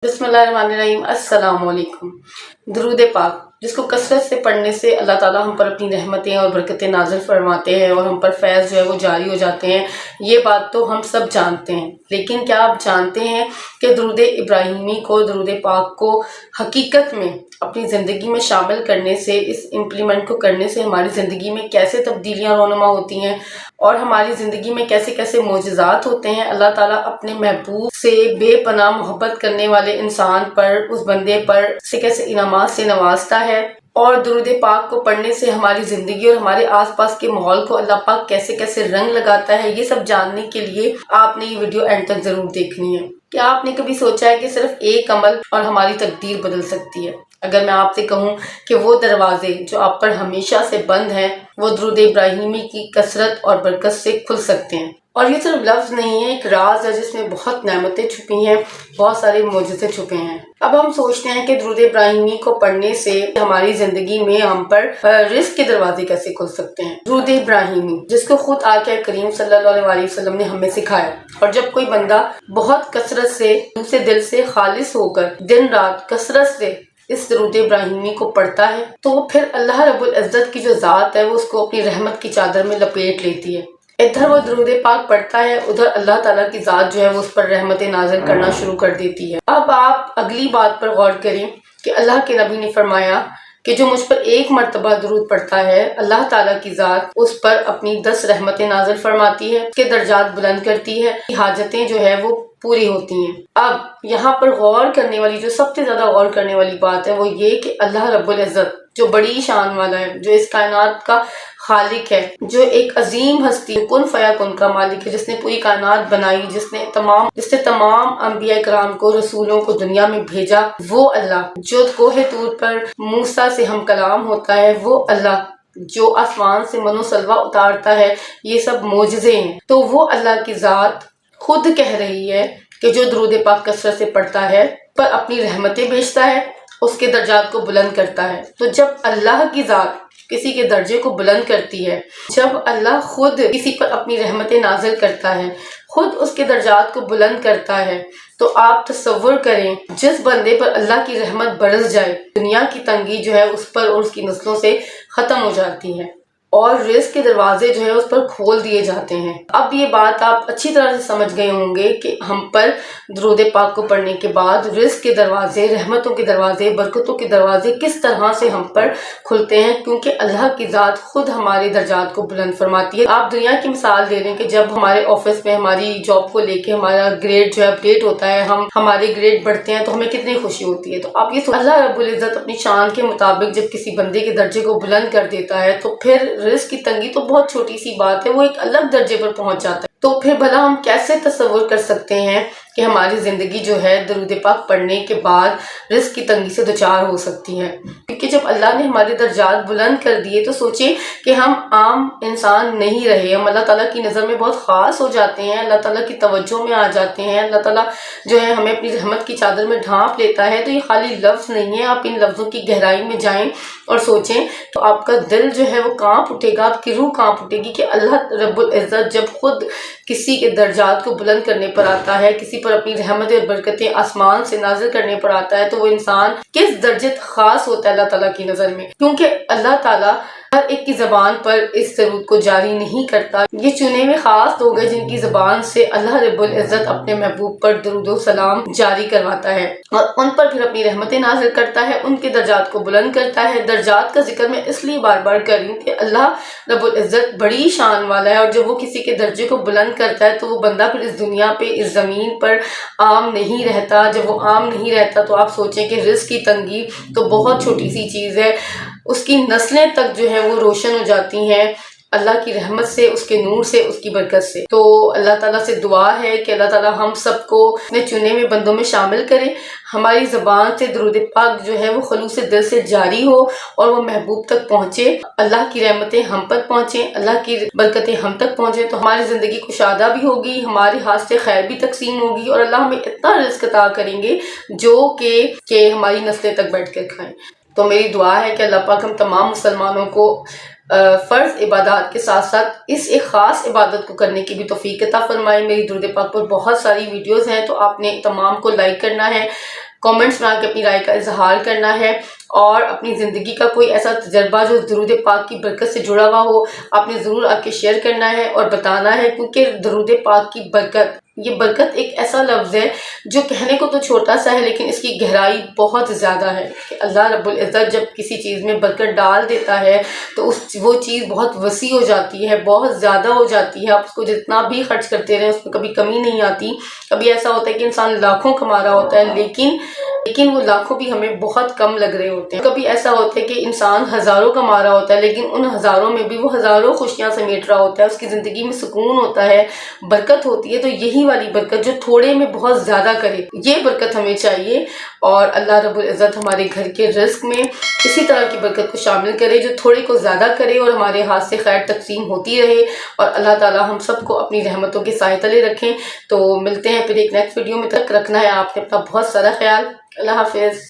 بسم اللہ الرحمن الرحیم۔ السلام علیکم۔ درود پاک جس کو کثرت سے پڑھنے سے اللہ تعالیٰ ہم پر اپنی رحمتیں اور برکتیں نازل فرماتے ہیں اور ہم پر فیض جو ہے وہ جاری ہو جاتے ہیں، یہ بات تو ہم سب جانتے ہیں۔ لیکن کیا آپ جانتے ہیں کہ درود ابراہیمی کو، درود پاک کو حقیقت میں اپنی زندگی میں شامل کرنے سے، اس امپلیمنٹ کو کرنے سے ہماری زندگی میں کیسے تبدیلیاں رونما ہوتی ہیں اور ہماری زندگی میں کیسے کیسے معجزات ہوتے ہیں؟ اللہ تعالیٰ اپنے محبوب سے بے پناہ محبت کرنے والے انسان پر، اس بندے پر کیسے کیسے انعامات سے نوازتا ہے، اور درود پاک کو پڑھنے سے ہماری زندگی اور ہمارے آس پاس کے ماحول کو اللہ پاک کیسے کیسے رنگ لگاتا ہے، یہ سب جاننے کے لیے آپ نے یہ ویڈیو اینڈ تک ضرور دیکھنی ہے۔ کیا آپ نے کبھی سوچا ہے کہ صرف ایک عمل اور ہماری تقدیر بدل سکتی ہے؟ اگر میں آپ سے کہوں کہ وہ دروازے جو آپ پر ہمیشہ سے بند ہیں، وہ درود ابراہیمی کی کثرت اور برکت سے کھل سکتے ہیں۔ اور یہ صرف لفظ نہیں ہے، ایک راز ہے جس میں بہت نعمتیں چھپی ہیں، بہت سارے معجزے چھپے ہیں۔ اب ہم سوچتے ہیں کہ درود ابراہیمی کو پڑھنے سے ہماری زندگی میں ہم پر رزق کے دروازے کیسے کھل سکتے ہیں۔ درود ابراہیمی جس کو خود آقا کریم صلی اللہ علیہ وسلم نے ہمیں سکھایا، اور جب کوئی بندہ بہت کثرت سے دوسرے دل سے خالص ہو کر دن رات کثرت سے اس درود ابراہیمی کو پڑھتا ہے تو پھر اللہ رب العزت کی جو ذات ہے وہ اس کو اپنی رحمت کی چادر میں لپیٹ لیتی ہے۔ ادھر وہ درود پاک پڑھتا ہے، ادھر اللہ تعالیٰ کی ذات جو ہے وہ اس پر رحمت نازل کرنا شروع کر دیتی ہے۔ اب آپ اگلی بات پر غور کریں کہ اللہ کے نبی نے فرمایا کہ جو مجھ پر ایک مرتبہ درود پڑھتا ہے، اللہ تعالیٰ کی ذات اس پر اپنی 10 رحمتیں نازل فرماتی ہے، اس کے درجات بلند کرتی ہے، حاجتیں جو ہے وہ پوری ہوتی ہیں۔ اب یہاں پر غور کرنے والی، جو سب سے زیادہ غور کرنے والی بات ہے وہ یہ کہ اللہ رب العزت جو بڑی شان والا ہے، جو اس کائنات کا خالق ہے، جو ایک عظیم ہستی کن فیکن کا مالک ہے، جس نے پوری کائنات بنائی، جس نے تمام انبیاء کرام کو، رسولوں کو دنیا میں بھیجا، وہ اللہ جو کوہ طور پر موسیٰ سے ہم کلام ہوتا ہے، وہ اللہ جو آسمان سے من و سلوہ اتارتا ہے، یہ سب معجزے ہیں۔ تو وہ اللہ کی ذات خود کہہ رہی ہے کہ جو درود پاک کثرت سے پڑھتا ہے پر اپنی رحمتیں بھیجتا ہے، اس کے درجات کو بلند کرتا ہے۔ تو جب اللہ کی ذات کسی کے درجے کو بلند کرتی ہے، جب اللہ خود کسی پر اپنی رحمتیں نازل کرتا ہے، خود اس کے درجات کو بلند کرتا ہے، تو آپ تصور کریں جس بندے پر اللہ کی رحمت برس جائے، دنیا کی تنگی جو ہے اس پر اور اس کی نسلوں سے ختم ہو جاتی ہے، اور رزق کے دروازے جو ہے اس پر کھول دیے جاتے ہیں۔ اب یہ بات آپ اچھی طرح سے سمجھ گئے ہوں گے کہ ہم پر درود پاک کو پڑھنے کے بعد رزق کے دروازے، رحمتوں کے دروازے، برکتوں کے دروازے کس طرح سے ہم پر کھلتے ہیں، کیونکہ اللہ کی ذات خود ہمارے درجات کو بلند فرماتی ہے۔ آپ دنیا کی مثال دے رہے ہیں کہ جب ہمارے آفس میں ہماری جاب کو لے کے ہمارا گریڈ جو ہے اپڈیٹ ہوتا ہے، ہمارے گریڈ بڑھتے ہیں تو ہمیں کتنی خوشی ہوتی ہے۔ تو آپ یہ اللہ رب العزت اپنی شان کے مطابق جب کسی بندے کے درجے کو بلند کر دیتا ہے تو پھر رزق کی تنگی تو بہت چھوٹی سی بات ہے، وہ ایک الگ درجے پر پہنچ جاتا ہے۔ تو پھر بھلا ہم کیسے تصور کر سکتے ہیں کہ ہماری زندگی جو ہے درود پاک پڑھنے کے بعد رزق کی تنگی سے دوچار ہو سکتی ہے؟ کیونکہ جب اللہ نے ہمارے درجات بلند کر دیے تو سوچیں کہ ہم عام انسان نہیں رہے، ہم اللہ تعالیٰ کی نظر میں بہت خاص ہو جاتے ہیں، اللہ تعالیٰ کی توجہ میں آ جاتے ہیں، اللہ تعالیٰ جو ہے ہمیں اپنی رحمت کی چادر میں ڈھانپ لیتا ہے۔ تو یہ خالی لفظ نہیں ہے، آپ ان لفظوں کی گہرائی میں جائیں اور سوچیں تو آپ کا دل جو ہے وہ کانپ اٹھے گا، آپ کی روح کانپ اٹھے گی کہ اللہ رب العزت جب خود کسی کے درجات کو بلند کرنے پر آتا ہے، کسی پر اپنی رحمتیں اور برکتیں آسمان سے نازل کرنے پر آتا ہے، تو وہ انسان کس درجے خاص ہوتا ہے اللہ تعالیٰ کی نظر میں، کیونکہ اللہ تعالیٰ ہر ایک کی زبان پر اس درود کو جاری نہیں کرتا۔ یہ چنے ہوئے خاص لوگ ہیں جن کی زبان سے اللہ رب العزت اپنے محبوب پر درود و سلام جاری کرواتا ہے اور ان پر پھر اپنی رحمتیں نازل کرتا ہے، ان کے درجات کو بلند کرتا ہے۔ درجات کا ذکر میں اس لیے بار بار کر رہی ہوں کہ اللہ رب العزت بڑی شان والا ہے، اور جب وہ کسی کے درجے کو بلند کرتا ہے تو وہ بندہ پھر اس دنیا پہ، اس زمین پر عام نہیں رہتا۔ جب وہ عام نہیں رہتا تو آپ سوچیں کہ رزق کی تنگی تو بہت چھوٹی سی چیز ہے، اس کی نسلیں تک جو ہے وہ روشن ہو جاتی ہیں اللہ کی رحمت سے، اس کے نور سے، اس کی برکت سے۔ تو اللہ تعالیٰ سے دعا ہے کہ اللہ تعالیٰ ہم سب کو اپنے چنے ہوئے بندوں میں شامل کرے، ہماری زبان سے درود پاک جو ہے وہ خلوص دل سے جاری ہو اور وہ محبوب تک پہنچے، اللہ کی رحمتیں ہم پر پہنچیں، اللہ کی برکتیں ہم تک پہنچیں، تو ہماری زندگی کشادہ بھی ہوگی، ہمارے ہاتھ سے خیر بھی تقسیم ہوگی، اور اللہ ہمیں اتنا رزق عطا کریں گے جو کہ ہماری نسلیں تک بیٹھ کر کھائیں۔ تو میری دعا ہے کہ اللہ پاک ہم تمام مسلمانوں کو فرض عبادات کے ساتھ ساتھ اس ایک خاص عبادت کو کرنے کی بھی توفیق عطا فرمائے۔ میری درود پاک پر بہت ساری ویڈیوز ہیں تو آپ نے تمام کو لائک کرنا ہے، کامنٹس میں آ کے اپنی رائے کا اظہار کرنا ہے، اور اپنی زندگی کا کوئی ایسا تجربہ جو درود پاک کی برکت سے جڑا ہوا ہو آپ نے ضرور آ کے شیئر کرنا ہے اور بتانا ہے، کیونکہ درود پاک کی برکت، یہ برکت ایک ایسا لفظ ہے جو کہنے کو تو چھوٹا سا ہے لیکن اس کی گہرائی بہت زیادہ ہے کہ اللہ رب العزت جب کسی چیز میں برکت ڈال دیتا ہے تو وہ چیز بہت وسیع ہو جاتی ہے، بہت زیادہ ہو جاتی ہے، آپ اس کو جتنا بھی خرچ کرتے رہیں اس میں کبھی کمی نہیں آتی۔ کبھی ایسا ہوتا ہے کہ انسان لاکھوں کما رہا ہوتا ہے لیکن وہ لاکھوں بھی ہمیں بہت کم لگ رہے ہوتے ہیں۔ کبھی ایسا ہوتا ہے کہ انسان ہزاروں کما رہا ہوتا ہے لیکن ان ہزاروں میں بھی وہ ہزاروں خوشیاں سمیٹ رہا ہوتا ہے، اس کی زندگی میں سکون ہوتا ہے، برکت ہوتی ہے۔ تو یہی والی برکت جو تھوڑے میں بہت زیادہ کرے، یہ برکت ہمیں چاہیے، اور اللہ رب العزت ہمارے گھر کے رزق میں اسی طرح کی برکت کو شامل کرے جو تھوڑے کو زیادہ کرے اور ہمارے ہاتھ سے خیر تقسیم ہوتی رہے، اور اللہ تعالی ہم سب کو اپنی رحمتوں کے سائے تلے رکھیں۔ تو ملتے ہیں پھر ایک نیکسٹ ویڈیو میں، تک رکھنا ہے آپ نے اپنا بہت سارا خیال۔ اللہ حافظ۔